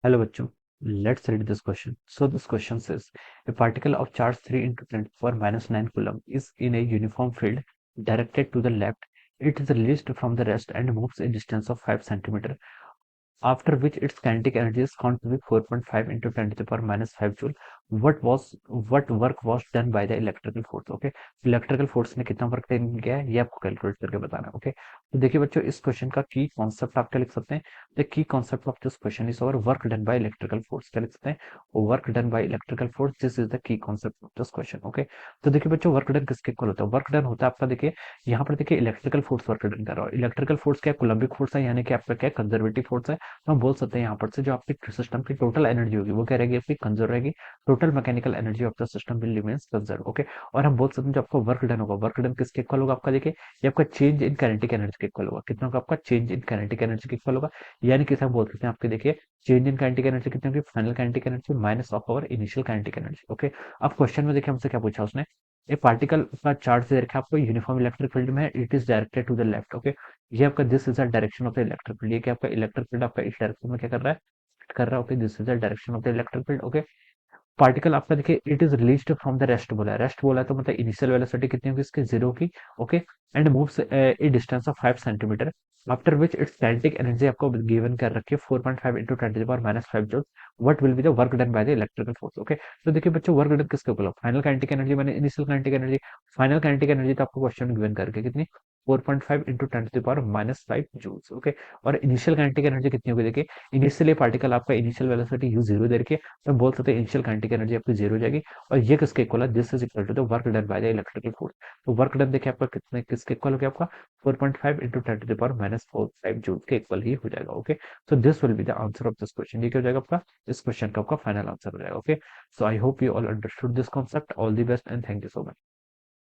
Hello बच्चों, let's read this question. So this question says a particle of charge 3 into 10 to the power minus 9 coulomb is in a uniform field directed to the left. It is released from the rest and moves a distance of 5 centimeter. After which its kinetic energy is found to be 4.5 into 10 to the power minus 5 joule. What work was done by the electrical force? Okay, electrical force ने कितना work done किया है ये आपको calculate करके बताना है. Okay, तो देखिए बच्चों, इस क्वेश्चन का की कॉन्सेप्ट आप क्या लिख सकते हैं. The key concept of this question is over work done by electrical force. क्या लिख सकते हैं? Work done by electrical force. This is the key concept of this question. Okay, तो देखिए बच्चों, वर्क डन किसके इक्वल होता है? वर्क डन होता है आपका, देखिए यहाँ पर देखिए इलेक्ट्रिकल फोर्स वर्क डन कर रहा है. इलेक्ट्रिकल फोर्स क्या, कुलम्बिक फोर्स है, यानी कि आपका क्या कंजर्वेटिव फोर्स है. तो हम बोल सकते हैं यहाँ पर से जो आपकी सिस्टम की टोटल एनर्जी होगी वो क्या रहेगी, आपकी कंजर्व रहेगी. Total mechanical energy of the system will remains conserve. Okay, और हम बोल सकते हैं जो आपका वर्क डन होगा, वर्क डन किसके इक्वल होगा आपका, देखिए ये आपका चेंज इन काइनेटिक एनर्जी के इक्वल होगा. कितना होगा आपका? चेंज इन काइनेटिक एनर्जी के इक्वल होगा. यानी कि हम बोल सकते हैं आपके, देखिए चेंज इन काइनेटिक एनर्जी कितनी होगी, final kinetic energy minus of our initial kinetic energy. Okay, अब क्वेश्चन में देखिए हमसे क्या पूछा उसने. ए पार्टिकल का चार्ज दे रखा है आपको, यूनिफॉर्म इलेक्ट्रिक फील्ड में है, it is directed to the left. Okay, ये आपका this is the direction of the electric field. ये क्या आपका इलेक्ट्रिक फील्ड आपका इस डायरेक्शन में क्या कर रहा है, कर रहा है. Okay, this is the direction of the electric field. Okay, particle आपका देखिए it is released from the rest बोला है. रेस्ट बोला है तो मतलब इनिशियल वेलोसिटी कितनी होगी इसकी, जीरो की. Okay, and moves a distance of 5 centimetre. After which its kinetic energy आपको गिवन कर रखी है 4.5 into 10 to the power minus 5 joule. What will be the work done by the electrical force. Okay, तो देखिए बच्चों, work done किसके ऊपर, final kinetic energy माने initial kinetic energy. Final kinetic energy तो आपको क्वेश्चन गिवन करके कितनी, 4.5 into 10 to the power minus 5 joules. Okay, और इनिशियल काइनेटिक एनर्जी कितनी होगी, देखिए इनिशियली पार्टिकल आपका इनिशियल वेलोसिटी यू जीरो दे रखी है, तो हम बोल सकते हैं इनिशियल काइनेटिक एनर्जी आपकी जीरो हो जाएगी. और ये किसके इक्वल है, this is equal to the work done by the electrical force. तो वर्क डन देखिए आपका कितने किसके इक्वल हो गया, आपका 4.5 into 10 to the power minus 4 joule के इक्वल ही हो जाएगा. Okay, so this will be the answer of this question. ये क्या हो जाएगा आपका, इस क्वेश्चन का आपका फाइनल आंसर हो जाएगा. Okay, so I hope you all understood this concept. All the best and thank you so much.